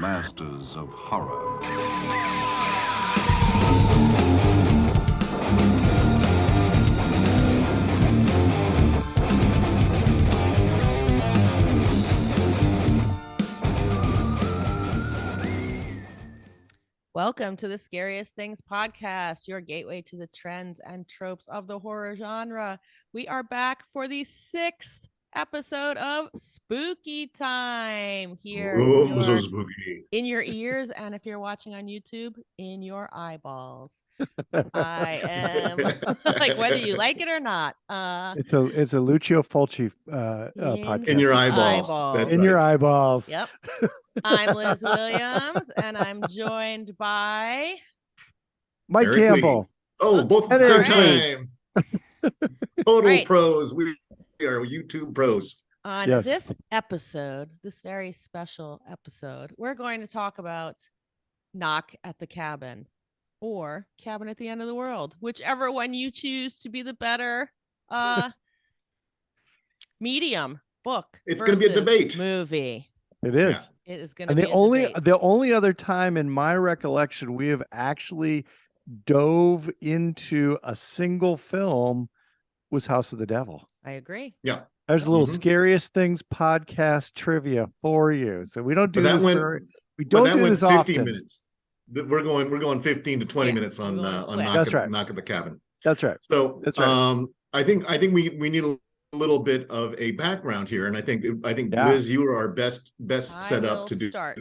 masters of horror. Welcome to the Scariest Things Podcast, your gateway to the trends and tropes of the horror genre. We are back for the 6th episode of Spooky Time here so spooky. in your ears, and if you're watching on YouTube, in your eyeballs. I am like, whether you like it or not. It's a Lucio Fulci podcast. In your eyeballs. That's in right. your eyeballs. Yep. I'm Liz Williams, and I'm joined by Mike Eric Campbell. Lee. Oh, both at the same time. Total Right. pros. We are YouTube pros. on Yes. this episode, this very special episode. We're going to talk about Knock at the Cabin or Cabin at the End of the World, whichever one you choose to be the better medium, book. It's gonna be a versus debate. Movie. It is. It is going to And be the a debate. only other time in my recollection we have actually dove into a single film was House of the Devil. I agree. Yeah. There's a little Mhm. Scariest Things podcast trivia for you. So we don't do But that this went- we But don't that do went this 15 often. minutes. We're going 15 to 20 Yeah, minutes on we're going quick. Knock, That's at, right. Knock at the Cabin. That's right. So That's right. I think we need a little bit of a background here, and I think Yeah. Liz, you are our best I set will up to do start.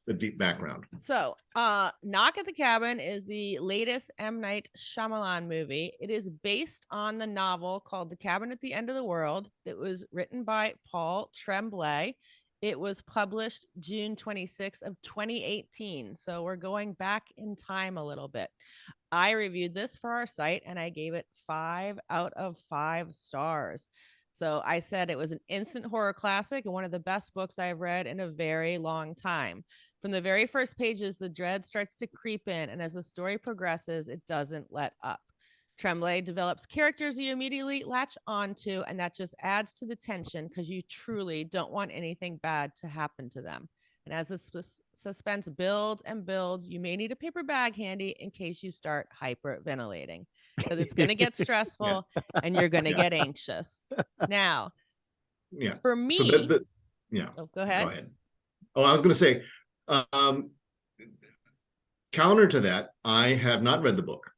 the deep background. So, Knock at the Cabin is the latest M. Night Shyamalan movie. It is based on the novel called The Cabin at the End of the World that was written by Paul Tremblay. It was published June 26th of 2018. So we're going back in time a little bit. I reviewed this for our site and I gave it 5 out of 5 stars. So I said it was an instant horror classic and one of the best books I've read in a very long time. From the very first pages, the dread starts to creep in, and as the story progresses, it doesn't let up. Tremblay develops characters you immediately latch onto, and that just adds to the tension because you truly don't want anything bad to happen to them. And as the suspense builds and builds, you may need a paper bag handy in case you start hyperventilating. Because it's going to get stressful and you're going to get anxious. Now, Yeah. for me, So yeah. oh, go ahead. Go ahead. Oh, I was going to say, counter to that, I have not read the book.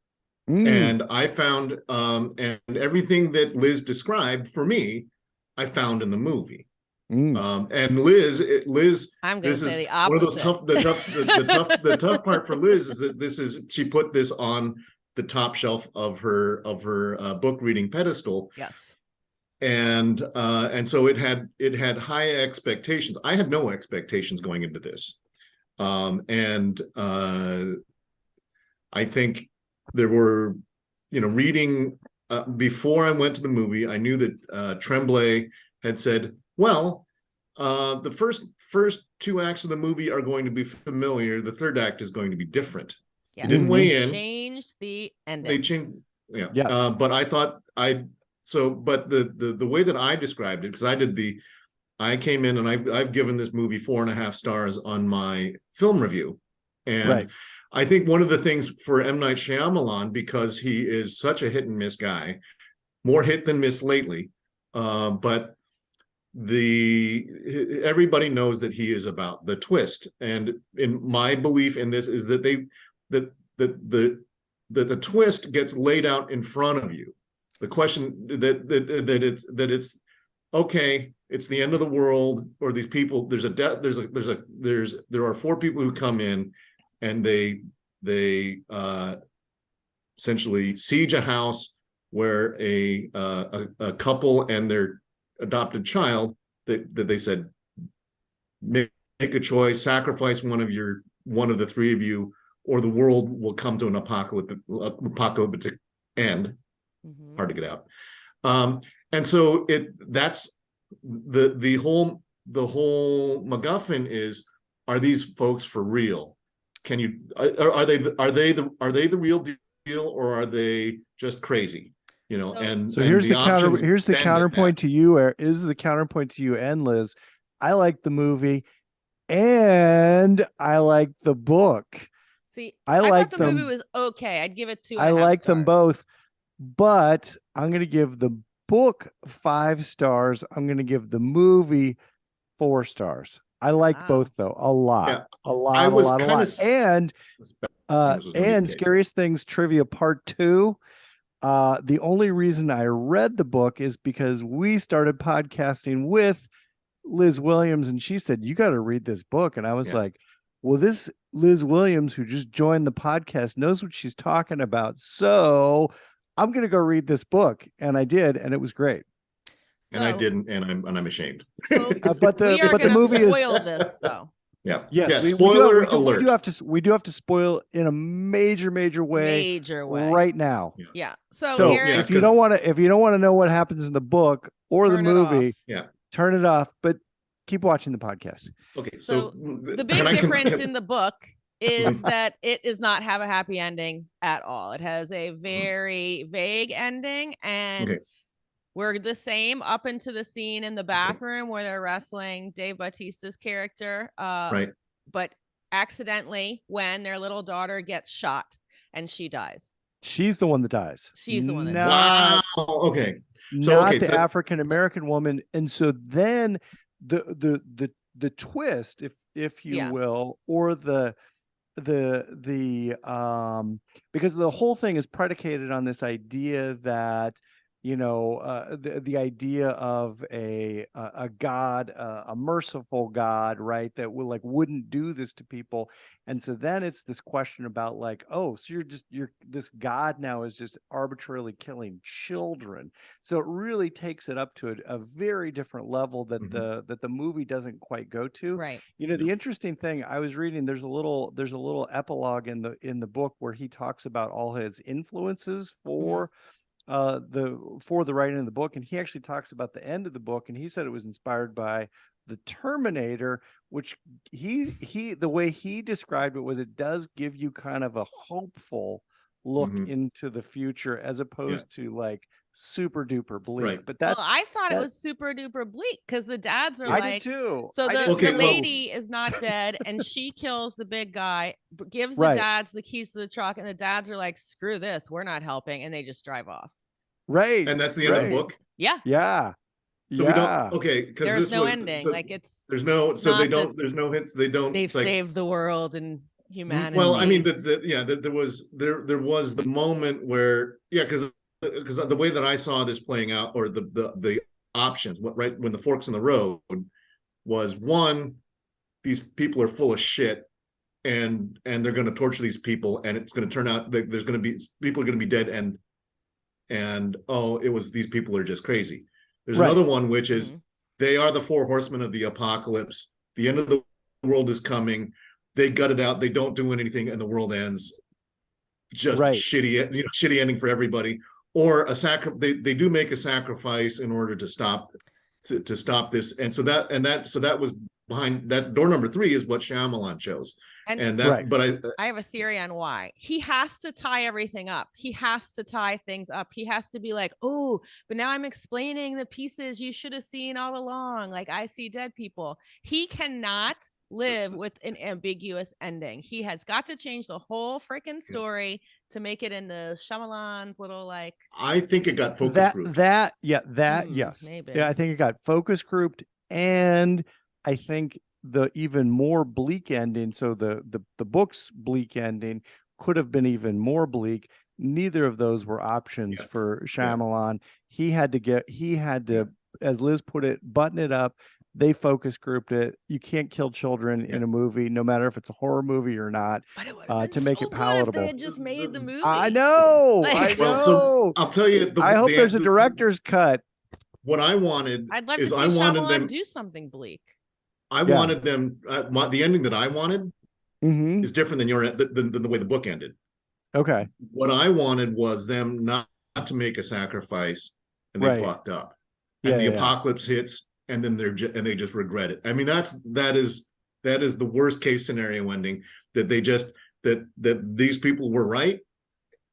And I found, and everything that Liz described for me, I found in the movie. And Liz, I'm going to this is say the one of those opposite. the tough part for Liz is that she put this on the top shelf of her book reading pedestal. Yes. And so it had high expectations. I had no expectations going into this. And I think there were, reading before I went to the movie, I knew that Tremblay had said, well, the first 2 acts of the movie are going to be familiar. The 3rd act is going to be different. Yes. Didn't weigh in. Changed the ending. They changed. Yeah. Yes. But I thought but the way that I described it, because I came in and I've given this movie 4.5 stars on my film review. And Right. I think one of the things for M. Night Shyamalan, because he is such a hit and miss guy, more hit than miss lately, but everybody knows that he is about the twist. And in my belief in this is that the twist gets laid out in front of you. The question that it's okay, it's the end of the world, or these people, there are 4 people who come in and they essentially siege a house where a couple and their adopted child that they said make a choice, sacrifice one of the 3 of you, or the world will come to an apocalyptic end. Mhm. Hard to get out. And so that's the whole MacGuffin is, are these folks for real? Are they the real deal, or are they just crazy? So here's the counterpoint to you, and Liz. I like the movie. And I like the book. See, I I like thought the them. movie was okay. I'd give it 2.5 I like them stars. both, but I'm going to give the book 5 stars. I'm going to give the movie 4 stars. I like Wow. both though a lot, Yeah, a lot, I a was lot, a kinda lot. And this was gonna be the case. Scariest Things Trivia Part 2. The only reason I read the book is because we started podcasting with Liz Williams, and she said, "You got to read this book." And I was Yeah. like, well, this Liz Williams, who just joined the podcast, knows what she's talking about. So I'm going to go read this book. And I did. And it was great. And I So, didn't, and I'm ashamed. folks, But the- we are but the going to movie is- spoil this, though. Yeah. Yes. Yeah. we Spoiler do alert. we do have to spoil in a major way Major way. right now. Yeah. So, So Eric, yeah, if you don't want to know what happens in the book or the Turn it off. movie, Yeah. turn it off. But keep watching the podcast. Okay. So the big can I- difference in the book is that it does not have a happy ending at all. It has a very vague ending, and Okay. we're the same up into the scene in the bathroom where they're wrestling Dave Bautista's character. Right. But accidentally, when their little daughter gets shot and she dies. She's the one that dies. She's the one that Wow. dies. Okay. So, Not okay, the so- African American woman. And so then the twist, if you Yeah. will, or the because the whole thing is predicated on this idea that the idea of a God, a merciful God, right, that wouldn't do this to people. And so then it's this question about like, oh, so you're this God now is just arbitrarily killing children. So it really takes it up to a very different level that the movie doesn't quite go to. Right. The interesting thing I was reading, there's a little epilogue in the book where he talks about all his influences for the writing of the book, and he actually talks about the end of the book, and he said it was inspired by the Terminator, which he the way he described it was it does give you kind of a hopeful look into the future as opposed to like super duper bleak. Right. But that's I thought it was super duper bleak because the dads are I like, did too. so I the, did Okay, the well- lady is not dead, and she kills the big guy, gives the Right. dads the keys to the truck, and the dads are like, screw this, we're not helping, and they just drive off. right. And that's the end of the book. Yeah. Yeah. So we don't. Okay. Because There's no ending. Like it's There's no. it's So they not don't. that There's no hints. They don't. they've it's like, saved the world and humanity. Well, I mean, there was the moment where because the way that I saw this playing out, or the options, right when the forks in the road was one, these people are full of shit, and they're going to torture these people, and it's going to turn out that there's going to be people are going to be dead, and oh, it was these people are just crazy. There's Right. another one which is they are the 4 horsemen of the apocalypse. The end of the world is coming. They gut it out. They don't do anything, and the world ends. Just Right. shitty ending for everybody. Or they do make a sacrifice in order to stop this. And so that was behind that. Door number 3 is what Shyamalan chose. And that, Right. but I have a theory on why. He has to tie everything up. He has to tie things up. He has to be like, oh, but now I'm explaining the pieces you should have seen all along. Like I see dead people. He cannot live with an ambiguous ending. He has got to change the whole freaking story to make it into Shyamalan's little like. I think it got focus grouped. Yes. Maybe. Yeah, I think it got focus grouped, and I think the even more bleak ending. So the book's bleak ending could have been even more bleak. Neither of those were options for Shyamalan. He had to, as Liz put it, button it up. They focus grouped it. You can't kill children in a movie, no matter if it's a horror movie or not, But it would have been to make so it good palatable. if they had just made the movie. I know. Like- Well, so I'll tell you. I hope there's a director's cut. What I wanted I'd love to is see I wanted Shyamalan them. do something bleak. I Yeah. wanted them. The ending that I wanted Mm-hmm. is different than than the way the book ended. Okay. What I wanted was them not to make a sacrifice, and they Right. fucked up. And the apocalypse hits, and then they just regret it. I mean, that is the worst case scenario ending, that they just that these people were right,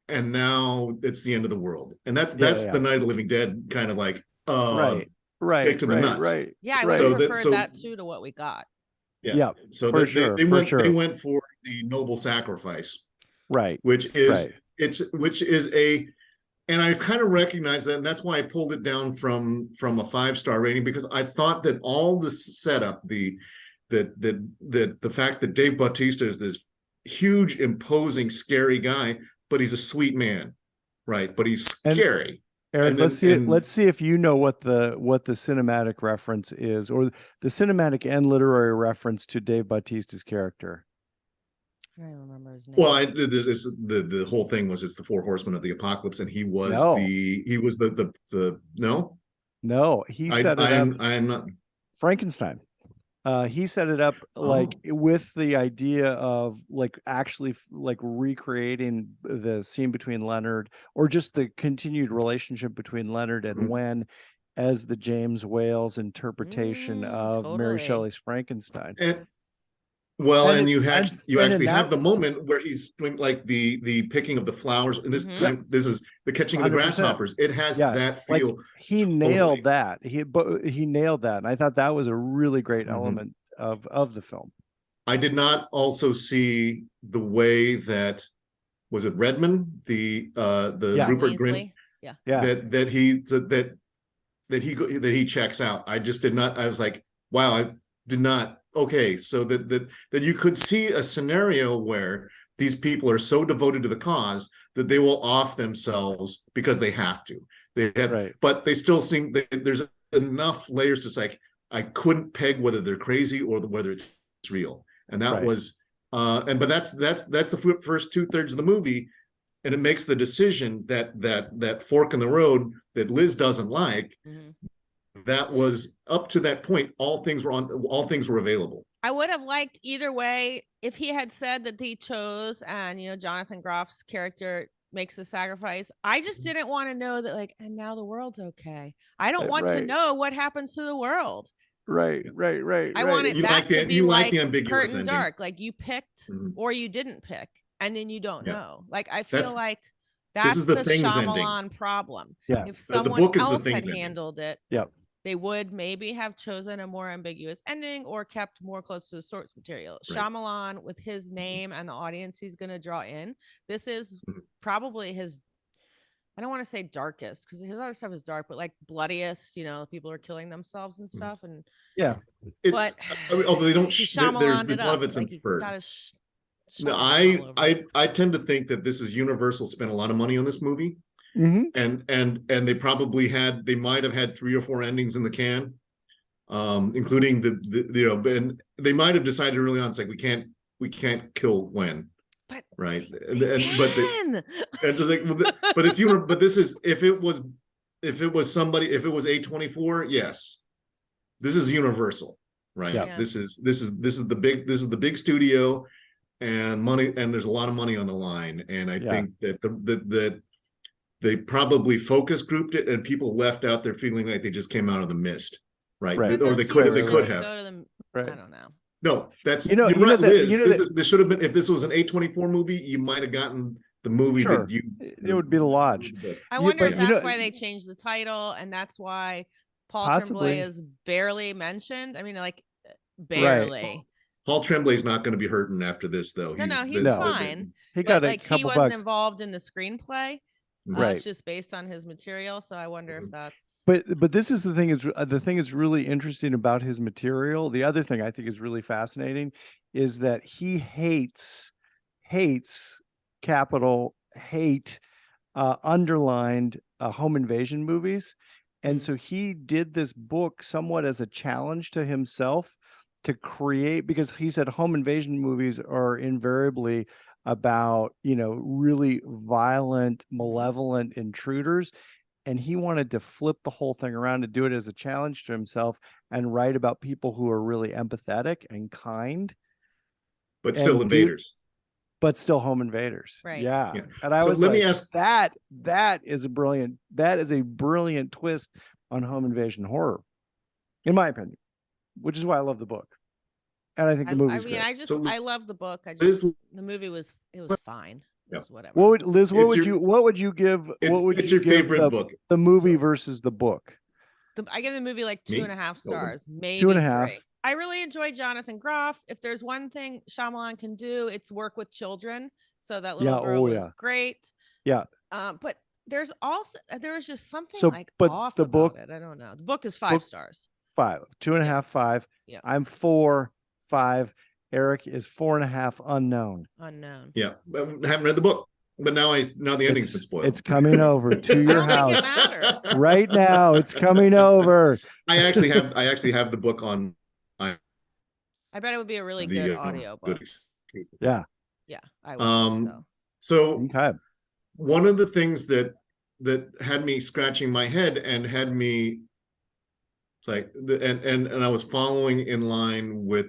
and now it's the end of the world. And that's the Night of the Living Dead kind of like Right. kick to the nuts. Right. Yeah, I Right. would have So preferred that too to what we got. Yeah, So for they, sure, they for went sure. they went for the noble sacrifice, Right. which is Right. which is a, and I kind of recognize that, and that's why I pulled it down from a 5-star rating, because I thought that all the setup, the fact that Dave Bautista is this huge, imposing, scary guy, but he's a sweet man, right? But he's scary. Eric, And then- let's see. and- Let's see if you know what the cinematic reference is, or the cinematic and literary reference to Dave Bautista's character. I don't even remember his name. Well, the whole thing was it's the 4 horsemen of the apocalypse, and he was No. the No, he I set it up. I'm not. Frankenstein. He set it up like with the idea of like actually like recreating the scene between Leonard, or just the continued relationship between Leonard and Wen, as the James Whale's interpretation of Mary Totally. Shelley's Frankenstein. And you actually in have the moment where he's doing like the picking of the flowers, and this this is the catching of the 100%. grasshoppers. It has that feel. Like, he nailed that. He nailed that, and I thought that was a really great element of the film. I did not also see the way that, was it Redmond, the Rupert Grint, that he checks out. I just did not. I was like, wow, I did not. Okay, so that you could see a scenario where these people are so devoted to the cause that they will off themselves because they have to. They have, but they still seem there's enough layers to like, I couldn't peg whether they're crazy or whether it's real. And that was but that's the first 2/3 of the movie, and it makes the decision that fork in the road that Liz doesn't like. That was up to that point, all things were available. I would have liked either way if he had said that he chose, and Jonathan Groff's character makes the sacrifice. I just didn't want to know that, like, and now the world's okay. I don't want to know what happens to the world. Right. I wanted that to be like the ambiguous curtain ending. dark, like you picked or you didn't pick, and then you don't know. Like, I feel like that's the Shyamalan problem. Yeah. If someone else had handled it, they would maybe have chosen a more ambiguous ending or kept more close to the source material. Shyamalan, with his name and the audience he's going to draw in, this is probably his, I don't want to say darkest, because his other stuff is dark, but like bloodiest, people are killing themselves and stuff. And but although they don't, there's a lot of it's inferred. No, I tend to think that this is Universal spent a lot of money on this movie. And they might have had 3 or 4 endings in the can, including and they might have decided early on, it's like, we can't kill Wen, but just like, but it's but this is, if it was A24, yes, this is Universal, right? This is the big studio, and money, and there's a lot of money on the line, and I think that they probably focus grouped it, and people left out there feeling like they just came out of the mist, right? Or they could have. I don't know. No, that's you're right, Liz. This should have been, if this was an A24 movie, you might have gotten the movie that it would be The Lodge. I wonder if that's why they changed the title, and that's why Paul Tremblay is barely mentioned. I mean, like, barely. Paul Tremblay's not going to be hurting after this, though. He's fine. He got a couple he wasn't bucks. involved in the screenplay. It's just based on his material, so I wonder if that's. But this is the thing is really interesting about his material. The other thing I think is really fascinating is that he hates capital hate underlined home invasion movies, and so he did this book somewhat as a challenge to himself to create, because he said home invasion movies are invariably about, really violent, malevolent intruders. And he wanted to flip the whole thing around to do it as a challenge to himself and write about people who are really empathetic and kind. But still invaders. But still home invaders. Right. Yeah. And I was me ask, that is a brilliant twist on home invasion horror, in my opinion, which is why I love the book. And I think the movie's great. I love the book. The movie was fine. It was whatever. What would you give your favorite book? The movie versus the book. I give the movie like 2.5 stars, maybe 2.5. 3. I really enjoy Jonathan Groff. If there's one thing Shyamalan can do, it's work with children. So that little girl was great. Yeah. But there was just something but off the about book, it. I don't know. The book is 5 stars. 5, 2.5, 5. Yeah. I'm 4, 5. Eric is 4.5. Unknown. Yeah, I haven't read the book, but now the ending's been spoiled. It's coming over to your house it matters. right now. It's coming over. I actually have the book on. I bet it would be a really good audio book. Yeah. Yeah, I would think so. Okay. One of the things that had me scratching my head and had me, it's like, and I was following in line with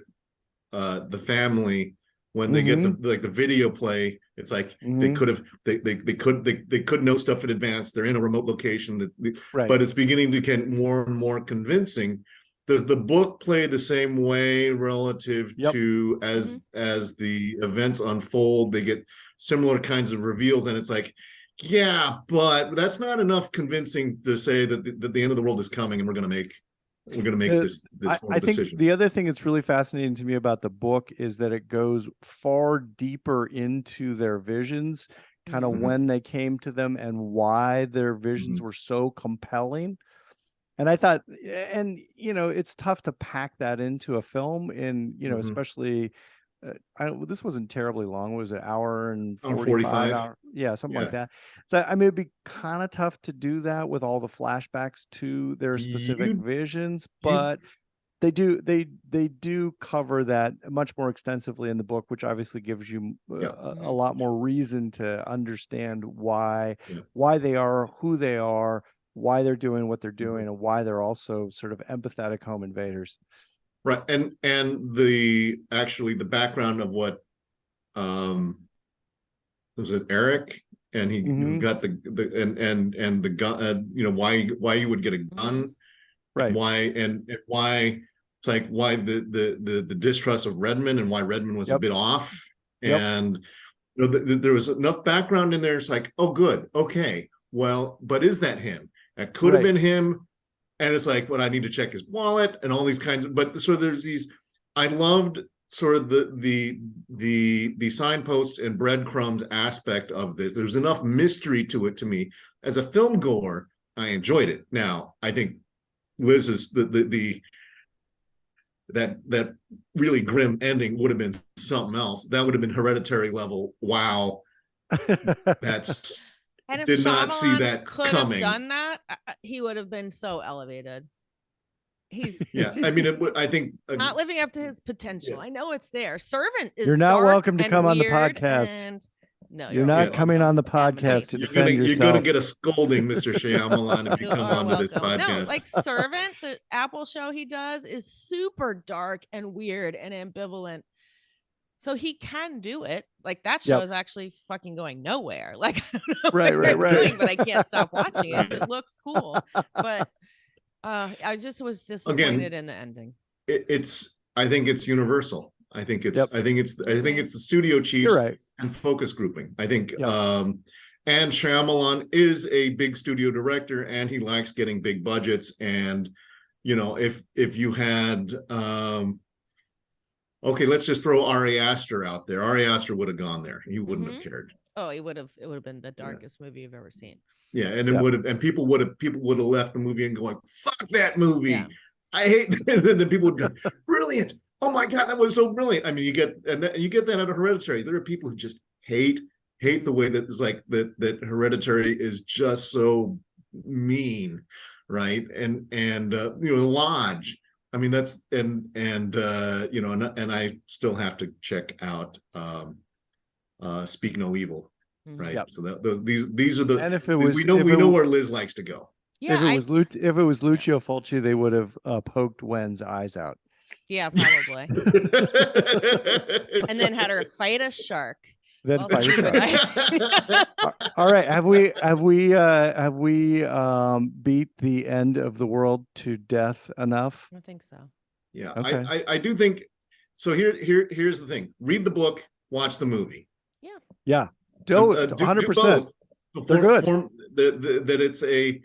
the family when they get the video play. It's like they could know stuff in advance. They're in a remote location, but it's beginning to get more and more convincing. Does the book play the same way relative to as the events unfold? They get similar kinds of reveals, and it's like, yeah, but that's not enough convincing to say that the end of the world is coming, and we're going to make this I think decision. The other thing that's really fascinating to me about the book is that it goes far deeper into their visions, kind of when they came to them and why their visions were so compelling. And I thought, and it's tough to pack that into a film, and especially, this wasn't terribly long. Was it an hour and 45? Something like that. So I mean, it'd be kind of tough to do that with all the flashbacks to their specific visions, but they do cover that much more extensively in the book, which obviously gives you a lot more reason to understand why they are who they are, why they're doing what they're doing, and why they're also sort of empathetic home invaders. Right. And the background of what was it Eric, and he got the gun, why you would get a gun, right? Why it's like why the distrust of Redmond, and why Redmond was a bit off, and there was enough background in there. It's like, oh, good, okay, well, but is that him? That could have been him. And it's like, well, I need to check his wallet and all these kinds of, but so there's these, I loved sort of the signposts and breadcrumbs aspect of this. There's enough mystery to it to me. As a film goer, I enjoyed it. Now, I think Liz's that really grim ending would have been something else. That would have been Hereditary level. Wow. That's And if did Shyamalan not see that could coming. have done that, he would have been so elevated. He's I mean, I think not living up to his potential. Yeah. I know it's there. Servant is. You're not dark welcome to and come on the weird podcast. And... No, you're not coming on the podcast to defend yourself. You're going to get a scolding, Mr. Shyamalan, if you come on to this podcast. No, like Servant, the Apple show he does is super dark and weird and ambivalent. So he can do it. Like that show is actually fucking going nowhere. Like I don't know what it's doing, but I can't stop watching it. It looks cool, but I just was disappointed in the ending. I think it's universal. I think it's the studio chiefs and focus grouping. I think and Shyamalan is a big studio director, and he likes getting big budgets. And if you had okay, let's just throw Ari Aster out there. Ari Aster would have gone there. He wouldn't have cared. Oh, he would have. It would have been the darkest movie you've ever seen. Yeah, and it would have, and people would have left the movie and going, "Fuck that movie! Yeah. I hate." And then people would go, "Brilliant! Oh my god, that was so brilliant!" I mean, you get that out of Hereditary. There are people who just hate the way that it's like that Hereditary is just so mean, right? And the Lodge. I mean, that's and I still have to check out Speak No Evil, right? Yep. So these are the, and if it was, we know where Liz likes to go. Yeah, if it was Lucio Fulci, they would have poked Wen's eyes out. Yeah, probably. And then had her fight a shark. Then fight a shark. All right, have we beat the end of the world to death enough? I think so. Yeah, okay. I do think so. Here's the thing: read the book, watch the movie. Yeah, do 100%. They're good. That it's a.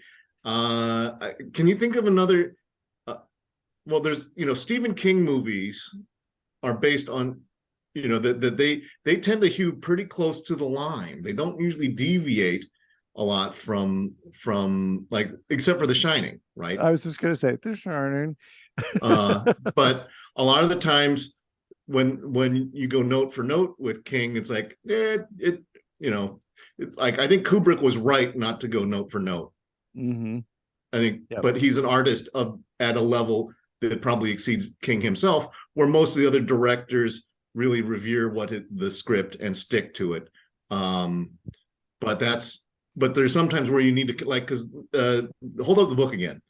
Can you think of another? well, there's, Stephen King movies are based on, that they tend to hew pretty close to the line. They don't usually deviate a lot from like, except for The Shining, right? I was just going to say The Shining. But a lot of the times when you go note for note with King, it's like, like, I think Kubrick was right not to go note for note. Mm-hmm. I think, Yep. but he's an artist at a level that probably exceeds King himself, where most of the other directors really revere the script and stick to it. But there's sometimes where you need to, like, because hold up the book again.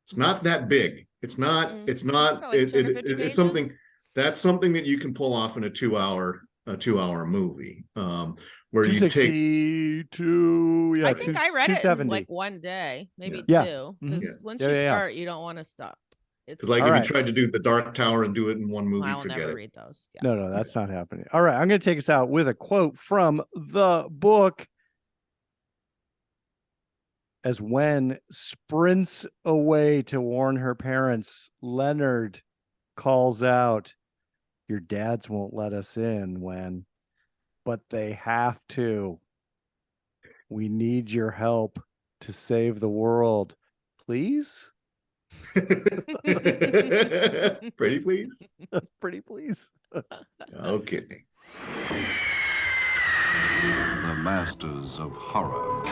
It's not that big. It's not. It's something that you can pull off in a 2-hour movie. Where you take 2, I think I read it in 270. like one day, maybe Yeah. two. Mhm. Because once Yeah, you yeah. start, you don't want to stop. Because, like, All if right. you tried to do The Dark Tower and do it in one movie, I will forget never it. read those. Yeah. No, that's not happening. All right, I'm going to take us out with a quote from the book. As Wen sprints away to warn her parents, Leonard calls out, "Your dads won't let us in, Wen, but they have to. We need your help to save the world. Please?" Pretty please. Pretty please. Okay. The Masters of Horror.